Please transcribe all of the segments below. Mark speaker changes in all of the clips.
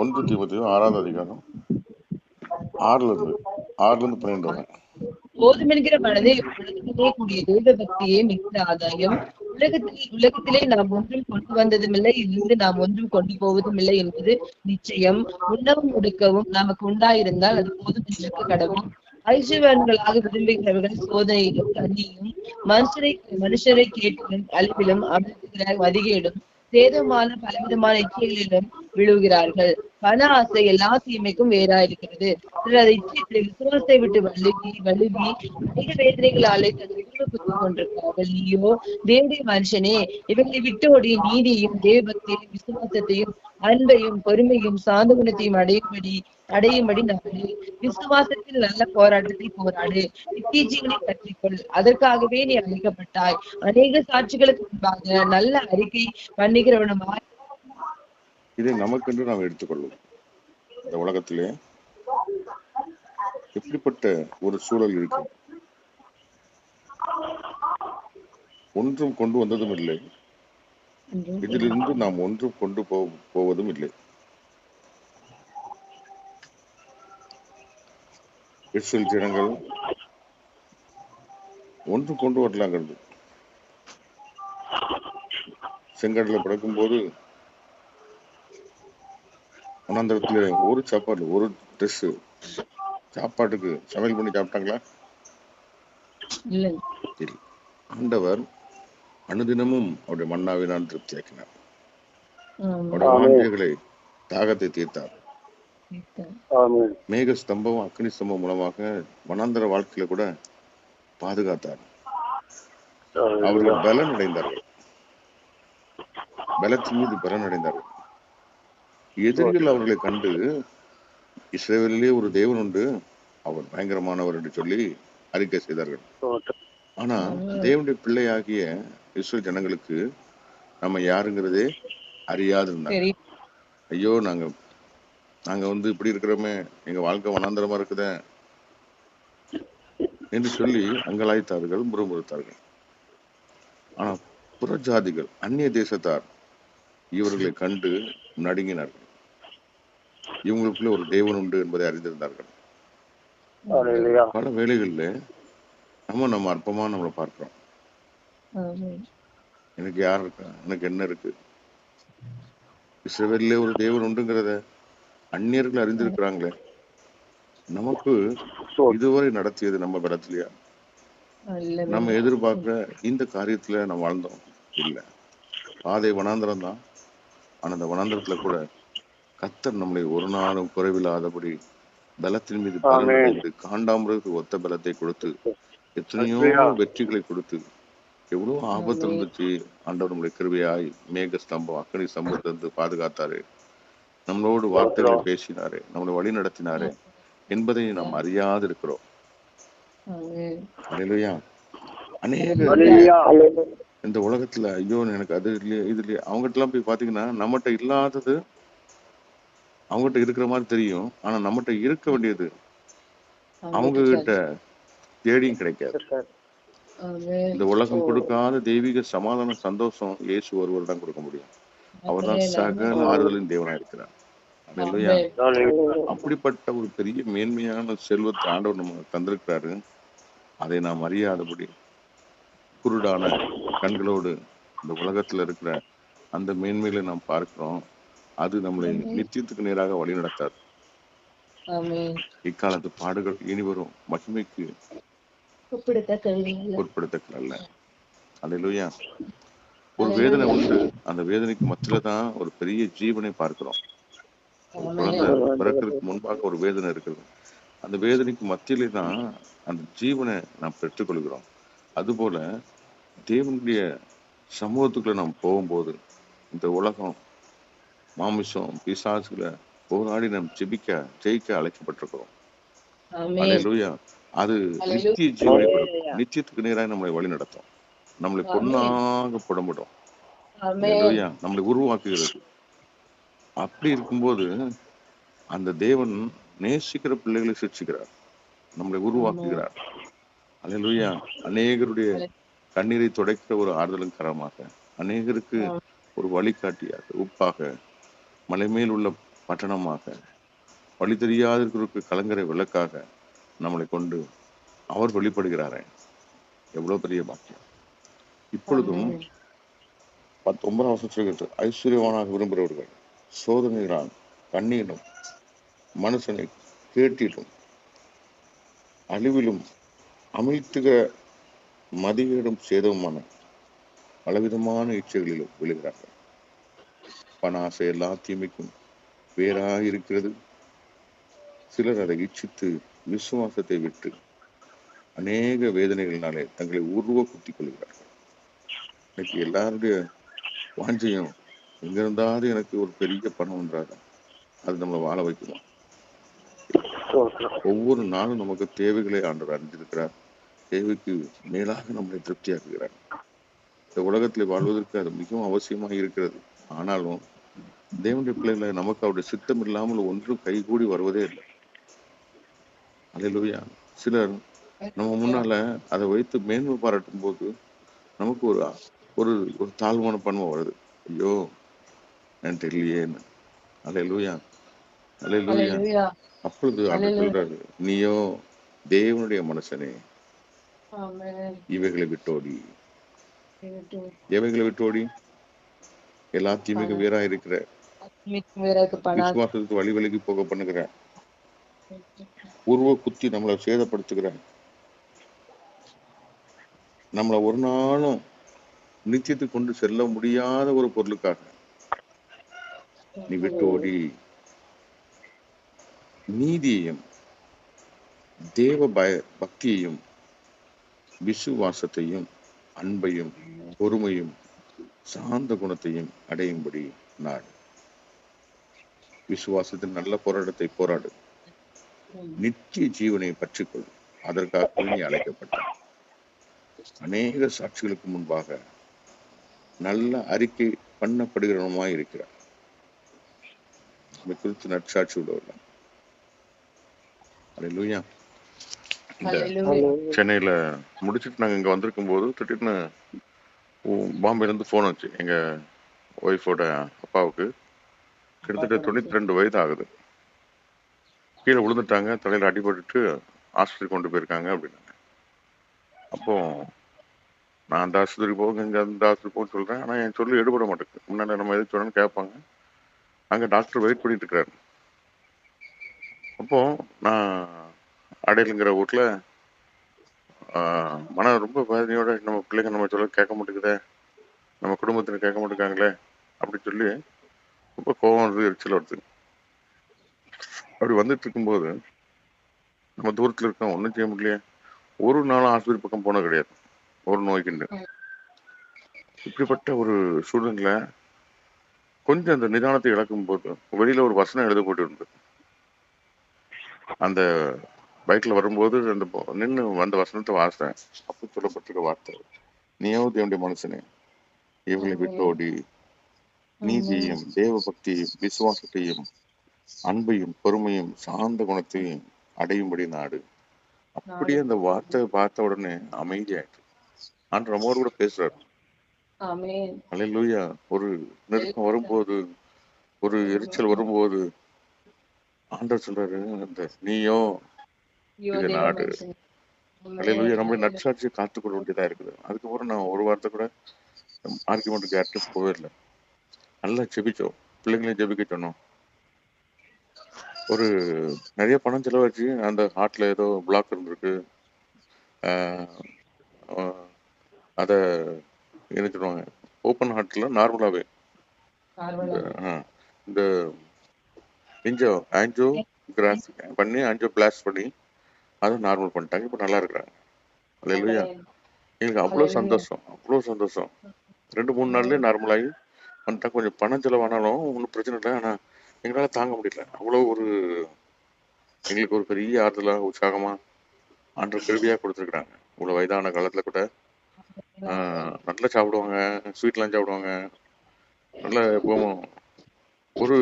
Speaker 1: 1 தீமோத்தேயு 6வது அதிகாரம் 6ல இருந்து 12 வரை.
Speaker 2: போதுமென்கிற மனதை உலகத்திலே கூடிய தெய்வ பக்தியே மிகுந்த ஆதாயம். உலகத்திலே நாம் ஒன்றும் கொண்டு வந்ததும் இல்லை, இதிலிருந்து நாம் ஒன்றும் கொண்டு போவதும் இல்லை என்பது நிச்சயம். உண்ணவும் உடுக்கவும் நமக்கு உண்டாயிருந்தால் அது போதும் என்றிருக்க கடவுள். ஐஸ்வர்யவான்களாக விரும்புகிறவர்கள் சோதனையிலும் கண்ணியும் மனுஷரை கேட்டிலும் அழிவிலும் அமர்த்துகிற மதிகேடும் சேதமான பலவிதமான இச்சைகளிலும் விழுகிறார்கள். பண ஆசை எல்லா தீமைக்கும் வேறாயிருக்கிறது. சிலர் அதை இச்சைத்து விசுவாசத்தை விட்டு வழுவி அதிக வேதனைகளாலே தன் உயிரை குத்திக் கொண்டிருக்கிறார்கள். நீயோ தேவனுடைய மனுஷனே, இவர்களை விட்டு ஓடி நீதியையும் தேவபக்தியையும் விசுவாசத்தையும் அன்பையும் பொறுமையும் சாந்த குணத்தையும் அடையும்படி நாடு. விசுவாசத்தில் நல்ல போராட்டத்தை போராடு. நித்திய ஜீவனை கற்றுக்கொள். அதற்காகவே நீ அழைக்கப்பட்டாய். அநேக சாட்சிகளுக்கு முன்பாக நல்ல அறிக்கை பண்ணுகிறவனுமாய்
Speaker 1: இதை நமக்கென்று நாம் எடுத்துக்கொள்வோம். இந்த உலகத்திலே எப்படிப்பட்ட ஒரு சூழல் இருக்கு? ஒன்றும் கொண்டு வந்ததும் இல்லை, இதிலிருந்து நாம் ஒன்றும் கொண்டு போவதும் இல்லை. இஸ்ரேல் ஜனங்கள் ஒன்றும் கொண்டு வரலாங்கிறது. செங்கடல பிறக்கும் போது வனாந்தரத்துல ஒரு சாப்பாடு, ஒரு ட்ரெஸ், சாப்பாட்டுக்கு சமையல் பண்ணி சாப்பிட்டாங்களா? இல்லை. ஆண்டவர் அனுதினமும் அவருடைய மன்னாவினால் திருப்தி ஆக்கினார். அவருடைய வாஞ்சைகளை, தாகத்தை தீர்த்தார். மேக ஸ்தம்பம், அக்னி ஸ்தம்பம் மூலமாக வனாந்தர வாழ்க்கையில கூட பாதுகாத்தார். அவர்கள் பலன் அடைந்தார்கள், பலத்தின் மீது பலன் அடைந்தார்கள். எதிரிகள் அவர்களை கண்டு இஸ்ரவேலிலே ஒரு தேவன் உண்டு, அவர் பயங்கரமானவர் என்று சொல்லி அறிக்கை செய்தார்கள். ஆனா தேவனுடைய பிள்ளையாகிய இஸ்ரவேல் ஜனங்களுக்கு நம்ம யாருங்கிறதே அறியாது இருந்தாங்க. ஐயோ, நாங்க இப்படி இருக்கிறோமே, எங்க வாழ்க்கை வனாந்தரமா இருக்குத என்று சொல்லி அங்கலாய்த்தார்கள், முறுமுறுத்தார்கள். ஆனா புற ஜாதிகள், அந்நிய தேசத்தார் இவர்களை கண்டு நடுங்கினார்கள். இவங்களுக்குள்ள ஒரு தேவன் உண்டு என்பதை அறிந்திருந்தார்கள். பல வேளைகள்ல நம்ம அற்பமா நம்மளை பார்க்கிறோம். எனக்கு யார் இருக்கா, எனக்கு என்ன இருக்கு? இஸ்ரவேலிலே ஒரு தேவன் உண்டுங்கிறத அந்நியர்கள் அறிந்திருக்கிறாங்களே, நமக்கு இதுவரை நடத்தியது நம்ம பலத்திலையா? நம்ம எதிர்பார்க்கிற இந்த காரியத்துல நம்ம வாழ்ந்தோம் இல்ல. பாதை வனாந்தரம் தான். ஆனா அந்த வனாந்தரத்துல கூட கர்த்தர் நம்மளை ஒரு நாளும் குறைவில்லாதபடி பலத்தின் மீது பலனடைந்து காண்டாமிருகத்துக்கு ஒத்த பலத்தை கொடுத்து எத்தனையோ வெற்றிகளை கொடுத்து, எவ்வளவு ஆபத்து இருந்துச்சு, ஆண்டவர் நம்முடைய கிருபையாய் மேக ஸ்தம்பம், அக்னி ஸ்தம்பத்திலிருந்து பாதுகாத்தாரு, நம்மளோடு வார்த்தைகளை பேசினாரு, நம்மளை வழி நடத்தினாரு என்பதை நாம் அறியாது இருக்கிறோம். அல்லேலூயா. அநேக இந்த உலகத்துல ஐயோ எனக்கு அது இல்லையா இது இல்லையா, அவங்ககிட்ட எல்லாம் போய் பாத்தீங்கன்னா நம்மகிட்ட இல்லாதது அவங்ககிட்ட இருக்கிற மாதிரி தெரியும். ஆனா நம்மகிட்ட இருக்க வேண்டியது அவங்க கிட்ட தேடியும் கிடைக்காது. இந்த உலகம் கொடுக்காத தெய்வீக சமாதான சந்தோஷம் இயேசு ஒருவர் தான் கொடுக்க முடியும். அவர் தான் சகல ஆறுதலின் தேவனா இருக்கிறார். அல்லேலூயா. அப்படிப்பட்ட ஒரு பெரிய மேன்மையான செல்வத்தை ஆண்டவர் நம்ம தந்திருக்கிறாரு. அதை நாம் அறியாதபடி குருடான கண்களோடு இந்த உலகத்துல இருக்கிற அந்த மேன்மைகளை நாம் பார்க்கிறோம். அது நம்மளை நித்தியத்துக்கு நேராக வழி நடத்தாது. இக்காலத்து பாடுகள் இனி வரும் மகிமைக்கு உட்படுத்தக்கல்ல. அல்லேலூயா. ஒரு வேதனை உண்டு, அந்த வேதனைக்கு மத்தியில தான் ஒரு பெரிய ஜீவனை பார்க்கிறோம். குழந்தை பிறக்கிறதுக்கு முன்பாக ஒரு வேதனை இருக்குது, அந்த வேதனைக்கு மத்தியிலே தான் அந்த ஜீவனை நாம் பெற்றுக்கொள்கிறோம். அதுபோல தேவனுடைய சமூகத்துக்குள்ள நாம் போகும்போது இந்த உலகம் மாமிசம் பிசாசுகளை போராடி நாம் ஜெயிக்க அழைக்கப்பட்டிருக்கிறோம். அல்லேலூயா. அது நித்திய ஜீவனை கொடுக்கும், நித்தியத்துக்கு நேராக நம்மளை வழி நடத்தும், நம்மளை பொன்னாக புடம்பிடும். அல்லேலூயா. நம்மளை உருவாக்குகிறது. அப்படி இருக்கும்போது அந்த தேவன் நேசிக்கிற பிள்ளைகளை சிருஷ்டிக்கிறார், நம்மளை உருவாக்குகிறார். அல்லேலூயா. அநேகருடைய கண்ணீரை துடைக்கிற ஒரு ஆறுதலும் கரமாக, அநேகருக்கு ஒரு வழிகாட்டியாக, உப்பாக, மலை மேல் உள்ள பட்டணமாக, வழி தெரியாதிருக்கிறவருக்கு கலங்கரை விளக்காக நம்மளை கொண்டு அவர் வெளிப்படுகிறாரே, எவ்வளவு பெரிய பாக்கியம். இப்பொழுதும் 19 வருஷம் சொல்கிறது, ஐஸ்வர்யவானாக விரும்புகிறவர்கள் சோதனைகளால் கண்ணீரும் மனுஷனை கேட்டிலும் அழிவிலும் அமிழ்த்துகிற மதிகேடும் சேதவுமான பலவிதமான இச்சைகளிலும் விழுகிறார்கள். பணாசை எல்லா தீமைக்கும் வேறாக இருக்கிறது. சிலர் அதை இச்சித்து விசுவாசத்தை விட்டு அநேக வேதனைகளினாலே தங்களை உருவ குத்திக் கொள்கிறார்கள். இன்னைக்கு எல்லாருடைய வாஞ்சையும் எங்கிருந்தாவது எனக்கு ஒரு பெரிய பணம் என்றாங்க, அது நம்மளை வாழ வைக்குமா? ஒவ்வொரு நாளும் நமக்கு தேவைகளை ஆண்டவர் அறிந்திருக்கிறார். தேவைக்கு மேலாக நம்மளை திருப்தியாக்குகிறார். இந்த உலகத்தில் வாழ்வதற்கு அது மிகவும் அவசியமாக இருக்கிறது. ஆனாலும் தேவனுடைய பிள்ளைகளை நமக்கு அவருடைய சித்தம் இல்லாமல் ஒன்றும் கைகூடி வருவதே இல்லை. அல்லேலூயா. சிலர் நம்ம முன்னால அதை வைத்து மேன்மை பாராட்டும் போது நமக்கு ஒரு ஒரு ஒரு தாழ்வான பண்பு வருது. ஐயோ என்கிட்ட இல்லையேன்னு. அல்லேலூயா, அல்லேலூயா. அப்பொழுது ஆண்டவர் சொல்றாரு, நீயோ தேவனுடைய மனுஷனே, இவைகளை விட்டோடி. எவைகளை விட்டோடி? எல்லா தீமைக்கு வேறா இருக்கிற விசுவாசத்துக்கு வழி விலகி போக பண்ணுகிற, உருவ குத்தி நம்மளை சேதப்படுத்துகிற, நம்மளை ஒரு நாளும் நிச்சயத்துக்கு கொண்டு செல்ல முடியாத ஒரு பொருளுக்காக நீ விட்டு ஓடி நீதியையும் தேவ பக்தியையும் விசுவாசத்தையும் அன்பையும் பொறுமையும் சாந்த குணத்தையும் அடையும்படி நாடு. விசுவாசத்தின் நல்ல போராட்டத்தை போராடு, நித்திய ஜீவனை பற்றிக்கொள், அதற்காக நீ அழைக்கப்பட்ட. அநேக சாட்சிகளுக்கு முன்பாக நல்ல அறிக்கை பண்ணப்படுகிறவனுமாய் இருக்கிறார். குறித்து நற்சாட்சி உள்ளவர்கள். அல்லேலூயா. இந்த சென்னையில முடிச்சுட்டு நாங்க இங்க வந்திருக்கும் போது திடீர்னு பாம்பேல இருந்து போன் வந்துச்சு. எங்க ஒய்ஃபோட அப்பாவுக்கு கிட்டத்தட்ட 92 வயது ஆகுது. கீழே விழுந்துட்டாங்க, தலையில அடிபட்டுட்டு ஆஸ்பத்திரி கொண்டு போயிருக்காங்க அப்படின்னாங்க. அப்போ நான் அந்த ஆஸ்பத்திரி போக இங்க அந்த ஆஸ்பத்திரி போக சொல்றேன். ஆனா என் சொல்லி எடுபட மாட்டேங்குது. முன்னாடி நம்ம எது சொன்னு கேட்பாங்க. அங்க டாக்டர் வெயிட் பண்ணிட்டு இருக்காரு. அப்போ நான் அடையலுங்கிற வீட்டுல மனம் ரொம்ப வேதனையோட, நம்ம பிள்ளைங்க நம்ம சொல்ல கேட்க மாட்டேங்குதே, நம்ம குடும்பத்தினர் கேட்க மாட்டேங்காங்களே அப்படின்னு சொல்லி ரொம்ப கோபம் வருது, எரிச்சல் வருது. அப்படி வந்துட்டு இருக்கும்போது நம்ம தூரத்துல இருக்கோம், ஒன்றும் செய்ய முடியலையே. ஒரு நாளும் ஆஸ்பத்திரி பக்கம் போனது கிடையாது ஒரு நோய்க்குண்டு. இப்படிப்பட்ட ஒரு சூழ்நிலை கொஞ்சம் அந்த நிதானத்தை இழக்கும் போது வெளியில ஒரு வசனம் எழுத போட்டு இருந்தது. அந்த பைக்ல வரும்போது அந்த நின்று அந்த வசனத்தை வாசித்தேன். அப்போ சொல்லப்பட்டிருக்க வார்த்தை, நீயோ தேவனுடைய மனுஷனே, இவங்களை விட்டோடி நீதியையும் தேவ பக்தியையும் விசுவாசத்தையும் அன்பையும் பொறுமையும் சார்ந்த குணத்தையும் அடையும்படி நாடு. அப்படியே அந்த வார்த்தை பார்த்த உடனே அமைதியாயிட்டு ஆண்டு நம்மோடு கூட பேசுறாரு. அல்லேலூயா. ஒரு நெருக்கம் வரும்போது, ஒரு எரிச்சல் வரும்போது ஆண்டவர் சொல்றாரு, அந்த நீயோ இது நாடு. அல்லேலூயா. நம்மளுடைய நற்சாட்சியை காத்துக்கொள்ள வேண்டியதா இருக்குது. அதுக்கப்புறம் நான் ஒரு வார்த்தை கூட ஆர்குமெண்ட்டுக்கு யார்கிட்ட போவே இல்லை. நல்லா ஜெபிச்சோம், பிள்ளைங்களையும் ஜெபிக்க சொன்னோம். ஒரு நிறைய பணம் செலவாச்சு. அந்த ஹார்ட்ல ஏதோ பிளாக் இருந்திருக்கு. அத என்ன சொல்லுவாங்க, ஓப்பன் ஹார்ட்ல நார்மலாவே இந்த ஆன்ஜியோ கிராஃபி பண்ணி ஆன்ஜியோ பிளாஸ்ட் பண்ணி அதை நார்மல் பண்ணிட்டாங்க. இப்போ நல்லா இருக்கிறாங்க. அல்லேலூயா. எங்களுக்கு அவ்வளோ சந்தோஷம், அவ்வளோ சந்தோஷம். 2-3 நாள்லயே நார்மலாகி வந்துட்டா. கொஞ்சம் பணம் செலவானாலும் ஒன்றும் பிரச்சனை இல்லை. ஆனால் எங்களால் தாங்க முடியல. அவ்வளோ ஒரு எங்களுக்கு ஒரு பெரிய ஆறுதலா உற்சாகமா ஆண்டவர் கிருபையா கொடுத்துருக்குறாங்க. இவ்வளோ வயதான காலத்துல கூட நல்லா சாப்பிடுவாங்க, ஸ்வீட்லாம் சாப்பிடுவாங்க. நல்லா எப்பவும் ஒரு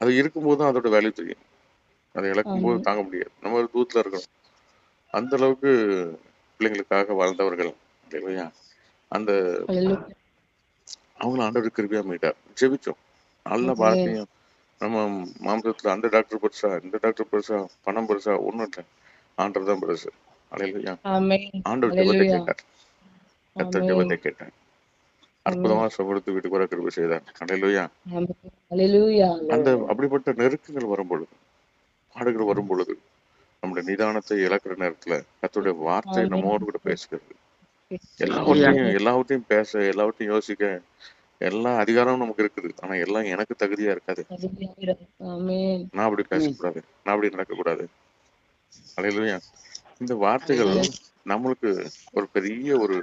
Speaker 1: அது இருக்கும்போது தான் அதோட வேல்யூ தெரியும். அதை இழக்கும் போது தாங்க முடியாது. நம்ம ஒரு தூரத்துல இருக்கணும். அந்த அளவுக்கு பிள்ளைங்களுக்காக வாழ்ந்தவர்கள். இல்லையா? அந்த அவங்களும் ஆண்டவர் கிருபையா மீட்டார். ஜெபிச்சோம். நல்ல பாரத்தையும் நம்ம மாம்சத்துல அந்த டாக்டர் பெருசா, இந்த டாக்டர் பெருசா, பணம் பெருசா, ஒண்ணும் இல்லை. ஆண்டவர் தான் பெருசு. அல்லேலூயா.
Speaker 2: ஆமென்.
Speaker 1: ஆண்டவர் ஜெபத்தை
Speaker 2: ஹalleluya.
Speaker 1: கேட்டார். கர்த்தர்
Speaker 2: ஆமென்.
Speaker 1: ஜெபத்தை கேட்டார்.
Speaker 2: ஆமென்.
Speaker 1: அற்புதமா சுகப்படுத்தி வீட்டுக்கு வர கிருபை செய்தார். அல்லேலூயா.
Speaker 2: ஆமென். ஹalleluya.
Speaker 1: அந்த அப்படிப்பட்ட நெருக்கங்கள் வரும் பொழுது, பாடுகள் வரும் பொழுது, நம்முடைய நிதானத்தை இழக்கிற நேரத்துல கர்த்தருடைய வார்த்தை
Speaker 2: ஆமென்.
Speaker 1: நம்மோடு கூட பேசுகிறது.
Speaker 2: ஆமென்.
Speaker 1: எல்லாவற்றையும் பேச, எல்லாவற்றையும் யோசிக்க எல்லா அதிகாரமும் நமக்கு இருக்குது. ஆனா எல்லாம் எனக்கு தகுதியா இருக்காது.
Speaker 2: ஆமென்.
Speaker 1: நான் அப்படி பேசக்கூடாது, நான் அப்படி நடக்கக்கூடாது. அல்லேலூயா. இந்த வார்த்தைகள் நம்மளுக்கு ஒரு பெரிய ஒரு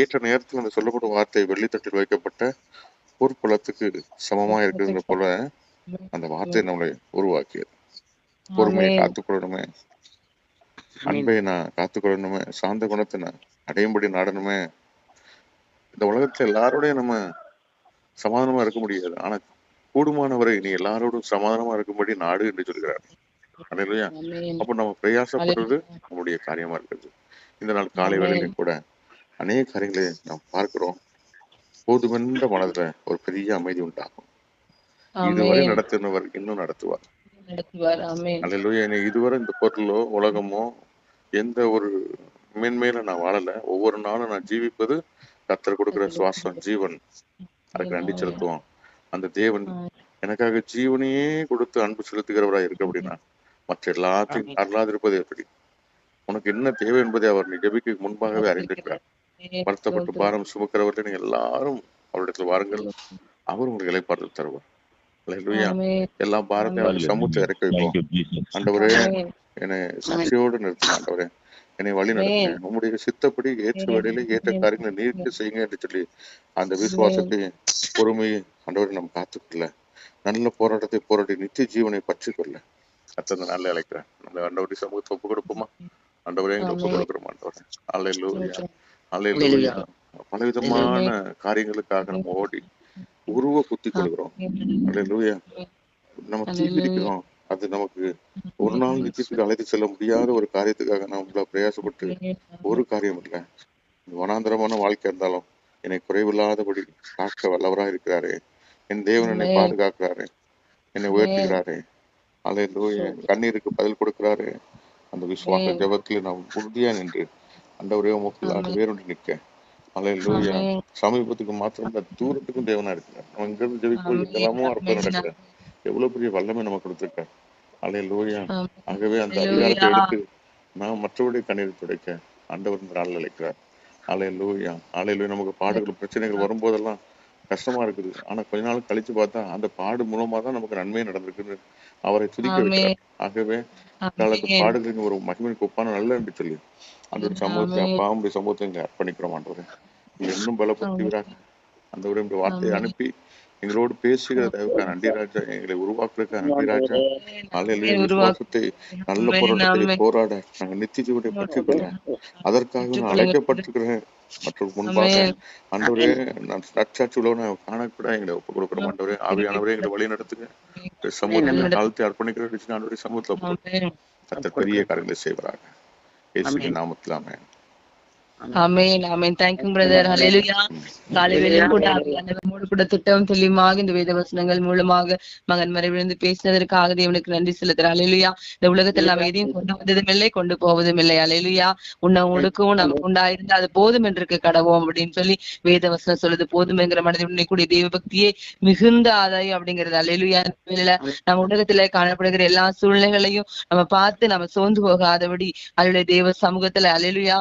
Speaker 1: ஏற்ற நேரத்தில் அந்த சொல்லப்பட்ட வார்த்தை வெள்ளித்தட்டில் வைக்கப்பட்ட பொற்புலத்துக்கு சமமா இருக்கிறது போல அந்த வார்த்தை நம்மளை உருவாக்கியது. பொறுமையை காத்துக்கொள்ளணுமே, அன்பை நான் காத்துக்கொள்ளணுமே, சாந்த குணத்தை நான் அடையும்படி நாடணுமே. இந்த உலகத்துல எல்லாரோடையும் நம்ம சமாதானமா இருக்க முடியாது. ஆனா கூடுமானவரை நீ எல்லாரோடும் சமாதானமா இருக்கும்படி நாடு என்று சொல்கிறார். அல்லேலூயா. அப்ப நம்ம பிரயாசப்படுறது நம்முடைய காரியமா இருக்கிறது. இந்த நாள் காலை வேளையிலும் கூட அநேக காரியங்களை நாம் பார்க்கிறோம். போதுமென்ற மனதுல ஒரு பெரிய அமைதி உண்டாகும். இதுவரை நடத்தினவர் இன்னும் நடத்துவார். அல்லேலூயா. இதுவரை இந்த பொருளோ உலகமோ எந்த ஒரு மேன்மையில நான் வாழல. ஒவ்வொரு நாளும் நான் ஜீவிப்பது கர்த்தர் கொடுக்கிற சுவாசம், ஜீவன். அதுக்கு நன்றி செலுத்துவோம். அந்த தேவன் எனக்காக ஜீவனையே கொடுத்து அன்பு செலுத்துகிறவராய் இருக்கு அப்படின்னா மற்ற எல்லாத்தையும் அருளாதிருப்பது எப்படி? உனக்கு என்ன தேவை என்பதை அவர் நீ ஜெபிக்க முன்பாகவே அறிந்திருக்கிறார். வருத்தப்பட்டு பாரம் சுமக்கிறவர்கள் நீங்க எல்லாரும் அவரிடத்தில் வாருங்கள், அவர் உங்களுக்கு இளைப்பாறுதல் தருவார். அல்லேலூயா. எல்லா பாரத்தையும் அவர் சமூகத்தை இறக்கி வைப்போம். ஆண்டவரே, என்னை சாட்சியோடு நிறுத்துங்க. ஆண்டவரே, என்னை வழி நடத்துங்க. உங்களுடைய சித்தப்படி ஏற்ற வேலையில ஏற்ற காரியங்களை நீர்த்து செய்யுங்க என்று சொல்லி அந்த விசுவாசத்தை, பொறுமையை ஆண்டவரை நம்ம காத்துக்கொள்ள, நல்ல போராட்டத்தை போராடி நித்திய ஜீவனை பற்றிக்கொள்ள அத்தனை நாள்ல அழைக்கிறேன். நம்ம ஆண்டவருடைய சமூகத்தை ஒப்பு கொடுப்போமா? ஆண்டவரே, எங்களை ஒப்பு கொடுக்குறோம். ஆண்டவரே, அல்லேலூயா, அல்லேலூயா. பலவிதமான காரியங்களுக்காக நம்ம ஓடி உருவ குத்தி கொடுக்கிறோம். அல்லேலூயா. நம்ம தீப்பிடிக்கிறோம். அது நமக்கு ஒரு நாள் நிச்சயத்துக்கு அழைத்து செல்ல முடியாத ஒரு காரியத்துக்காக நம்ம பிரயாசப்பட்டு ஒரு காரியம் இல்லை. வனாந்தரமான வாழ்க்கை இருந்தாலும் என்னை குறைவில்லாதபடி காக்க வல்லவராக இருக்கிறாரே. என் தேவன் என்னை பாதுகாக்கிறாரு, என்னை உயர்த்துகிறாரு. அல்லேலூயா. கண்ணீருக்கு பதில் கொடுக்கிறாரு. அந்த விசுவாச ஜெபத்தில் நாம் உறுதியா நின்று ஆண்டவரே உமக்குள்ளாக வேறொன்று நிற்க. அல்லேலூயா. சமீபத்துக்கு மாத்திரம் தூரத்துக்கும் தேவனா இருக்கிறார். நம்ம இங்கிருந்து ஜெபிப்போம், எங்கெல்லாமோ அற்புதம் நடக்கிறார். எவ்வளவு பெரிய வல்லமை நம்ம கொடுத்திருக்கார். அல்லேலூயா. ஆகவே அந்த அதிகாரத்தை எடுத்து நாம் மற்றவருடைய கண்ணீர் துடைக்க ஆண்டவர் இந்த நாளில் அழைக்கிறார். அல்லேலூயா, அல்லேலூயா. நமக்கு பாடுகள் பிரச்சனைகள் வரும்போதெல்லாம் கஷ்டமா இருக்குது. ஆனா கொஞ்ச நாள் கழிச்சு பார்த்தா அந்த பாடு மூலமா தான் நமக்கு நன்மை நடந்திருக்குன்னு அவரை துதிக்க வைக்கிறார். ஆகவே காலத்து பாடுகளின் ஒரு மகிமைக்கு ஒப்பான நல்ல என்று சொல்லி அந்த சமூகத்தை அப்பாவுடைய சமூகத்தை இங்க அர்ப்பணிக்கிறோம். ஆண்டவரே, இன்னும் பலப்படுத்துகிறார். அந்த ஒரு வார்த்தையை அனுப்பி எங்களோடு பேசுகிற தயவுக்காக நன்றி ராஜா. எங்களை உருவாக்குறதுக்காக நன்றி ராஜா. அல்லேலூயா. விசுவாசத்தை நல்ல போராட்டத்தை போராட நாங்கள் நித்திய ஜீவனை பற்றிக்கொள்ள அதற்காக நான் அழைக்கப்பட்டிருக்கிறேன். மற்றும் முன்பாக ஆண்டவரே, நான் சாட்சி உள்ளவனை காணக்கூட எங்களை ஒப்புக் கொடுக்கிறோம். ஆண்டவரே, ஆவியானவரே, எங்களை வழி நடத்துங்க. சமூகத்தை தாழ்த்தி அர்ப்பணிக்கிற ஆண்டவரே சமூகத்தில் கர்த்தர் பெரிய காரியங்களை செய்வாராக. இயேசுவின் நாமத்தில் ஆமென்.
Speaker 2: ஆமென், ஆமென். Thank you brother. ஹல்லேலூயா. காலையிலும் கூட நம்மோடு கூட திட்டம் தெளிவாக இந்த வேத வசனங்கள் மூலமாக மகன் மறைவிலிருந்து பேசினதற்காக தேவனுக்கு நன்றி செலுத்துறேன். ஹல்லேலூயா. இந்த உலகத்தில் நாம் எதையும் கொண்டு வந்ததும் இல்லை, கொண்டு போவதும் இல்லை. ஹல்லேலூயா. உன்னை உடுக்கவும் நமக்கு உண்டாயிருந்தா அது போதும் என்று கடவோம் அப்படின்னு சொல்லி வேத வசனம் சொல்லுது. போதும் என்கிற மனதை கூடிய தெய்வ பக்தியே மிகுந்த ஆதாயம் அப்படிங்கிறது. ஹல்லேலூயா. நம்ம உலகத்துல காணப்படுகிற எல்லா சூழ்நிலைகளையும் நம்ம பார்த்து நம்ம சோர்ந்து போகாதபடி அவருடைய தேவ சமூகத்துல ஹல்லேலூயா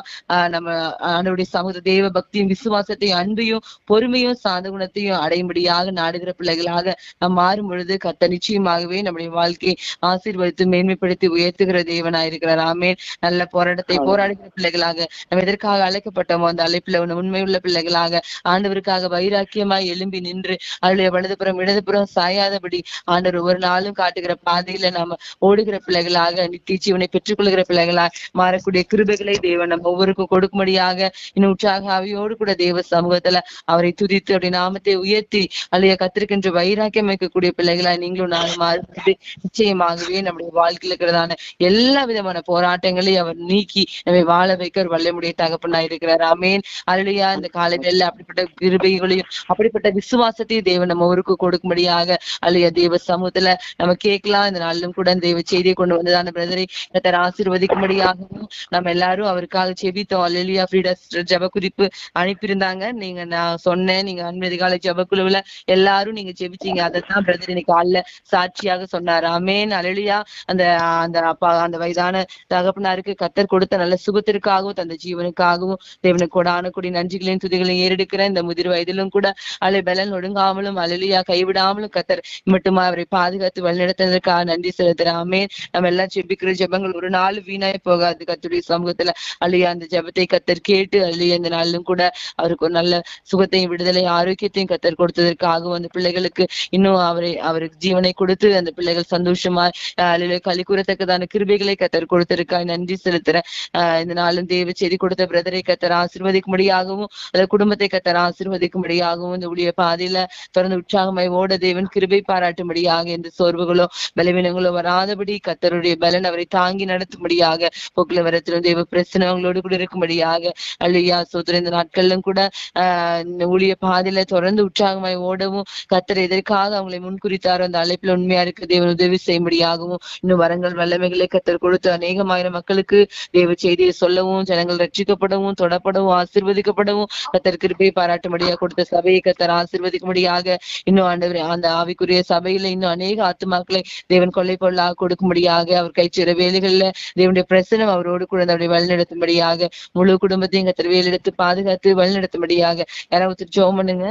Speaker 2: நம்ம ஆண்டவருடைய சமூக தேவ பக்தியும் விசுவாசத்தையும் அன்பையும் பொறுமையும் சாந்த குணத்தையும் அடையும்படியாக நாடுகிற பிள்ளைகளாக நாம் மாறும் பொழுது கர்த்தர் நிச்சயமாகவே நம்முடைய வாழ்க்கையை ஆசீர்வதித்து மேன்மைப்படுத்தி உயர்த்துகிற தேவனாயிருக்கிறார். ஆமென். நல்ல போராட்டத்தை போராடுகிற பிள்ளைகளாக நம்ம எதற்காக அழைக்கப்பட்டோமோ அந்த அழைப்புல உண்மை உள்ள பிள்ளைகளாக ஆண்டவருக்காக வைராக்கியமாய் எழும்பி நின்று அவருடைய வலதுபுறம் இடதுபுறம் சாயாதபடி ஆண்டவர் ஒவ்வொரு நாளும் காட்டுகிற பாதையில நாம ஓடுகிற பிள்ளைகளாக நித்திய ஜீவனை பெற்றுக்கொள்கிற பிள்ளைகளாக மாறக்கூடிய கிருபைகளை தேவன் நம்ம ஒவ்வொருக்கும் கொடுக்கும்படியாக இன்னும் உற்சாக ஆவியோடு கூட தேவ சமூகத்துல அவரை துதித்து அப்படி நாமத்தை உயர்த்தி அல்லையா கத்திருக்கின்ற வைராக்கியம் வைக்கக்கூடிய பிள்ளைகளா நீங்களும் நானும் மாறுவது நிச்சயமாகவே நம்முடைய வாழ்க்கையில் இருக்கிறதான எல்லா விதமான போராட்டங்களையும் அவர் நீக்கி நம்மை வாழ வைக்க ஒரு வல்லமுடைய தகப்பனா இருக்கிறார். ஆமேன். அல்லையா இந்த காலையில அப்படிப்பட்ட கிருபைகளையும் அப்படிப்பட்ட விசுவாசத்தையும் தேவன் நம்ம ஊருக்கு கொடுக்கும்படியாக அல்லையா தேவ சமூகத்துல நம்ம கேட்கலாம். இந்த நாளிலும் கூட தேவ செய்தியை கொண்டு வந்ததான பிரதரை கர்த்தர் ஆசீர்வதிக்கும்படியாகவும் நம்ம எல்லாரும் அவருக்காக செபித்தோம். அல்லேலூயா. ஃப்ரீடா ஜெப குறிப்பு அனுப்பியிருந்தாங்க. நீங்க நான் சொன்னேன், நீங்க அன்மதிகால ஜெப குழுவுல எல்லாரும் நீங்க ஜெபிச்சீங்க. அதைத்தான் பிரதர் இன்னைக்கு காலைல சாட்சியாக சொன்னார். ஆமேன். அல்லேலூயா. அந்த அந்த அப்பா அந்த வயதான தகப்பனாருக்கு கர்த்தர் கொடுத்த நல்ல சுகத்திற்காகவும் தந்த ஜீவனுக்காகவும் தேவனுக்கு கொடான கூடிய நன்றிகளையும் துதிகளையும் ஏறெடுக்கிற இந்த முதிர் வயதிலும் கூட அலை பலன் ஒடுங்காமலும் அல்லேலூயா கைவிடாமலும் கர்த்தர் மட்டுமா அவரை பாதுகாத்து வழிநடத்தினதற்காக நன்றி செலுத்துறேன். ஆமேன். நம்ம எல்லாம் ஜெபிக்கிற ஜெபங்கள் ஒரு நாள் வீணாய் போகாது. கர்த்தருடைய சமூகத்துல அல்லையா அந்த ஜெபத்தை கர்த்தர் கேட்டு அல்லையா இந்த நாளிலும் கூட அவருக்கு ஒரு நல்ல சுகத்தையும் விடுதலை ஆரோக்கியத்தையும் கர்த்தர் கொடுத்ததற்காகவும் அந்த பிள்ளைகளுக்கு இன்னும் அவருக்கு ஜீவனை கொடுத்து அந்த பிள்ளைகள் சந்தோஷமா களி கூறத்தக்கதான கிருபைகளை கர்த்தர் கொடுத்திருக்காய் நன்றி செலுத்துறேன். இந்த நாளும் தேவ செய்தி கொடுத்த பிரதரை கர்த்தர் ஆசீர்வதிக்கும்படியாகவும் அந்த குடும்பத்தை கர்த்தர் ஆசீர்வதிக்கும்படியாகவும் இந்த ஊழிய பாதையில தொடர்ந்து உற்சாகமாய் ஓட தேவன் கிருபை பாராட்டும்படியாக எந்த சோர்வுகளோ பலவீனங்களோ வராதபடி கர்த்தருடைய பலன் அவரை தாங்கி நடத்தும்படியாக போக்குவரத்திலும் தேவ பிரச்சனை அவங்களோடு கூட இருக்கும்படியாக அல்லையா சோதர இந்த நாட்களிலும் கூட ஊழிய பாதையில தொடர்ந்து உற்சாகமாய் ஓடவும் கர்த்தர் எதற்காக அவங்களை முன்குறித்தாரோ அந்த அழைப்பில் உண்மையா இருக்கு தேவன் உதவி செய்யும்படியாகவும் இன்னும் வரங்கள் வல்லமைகளை கர்த்தர் கொடுத்து அநேகமாயிரம் மக்களுக்கு தேவ செய்தியை சொல்லவும் ஜனங்கள் ரட்சிக்கப்படவும் தொடப்படவும் ஆசீர்வதிக்கப்படவும் கர்த்தர் கிருபை பாராட்டும்படியாக கொடுத்த சபையை கர்த்தர் ஆசீர்வதிக்கும்படியாக இன்னும் ஆண்டவர் அந்த ஆவிக்குரிய சபையில இன்னும் அநேக ஆத்துமாக்களை தேவன் கொள்ளை பொருளாக கொடுக்கும்படியாக அவர் கைச்சிற வேலைகள்ல தேவனுடைய பிரசனம் அவரோடு கூட அவருடைய வழிநடத்தும்படியாக முழு குடும்பத்தையும் கர்த்தர் வேலெடுத்து பாதுகாத்து வழிநடத்தும்படியாக யாராவது ஜெபம் பண்ணுங்க.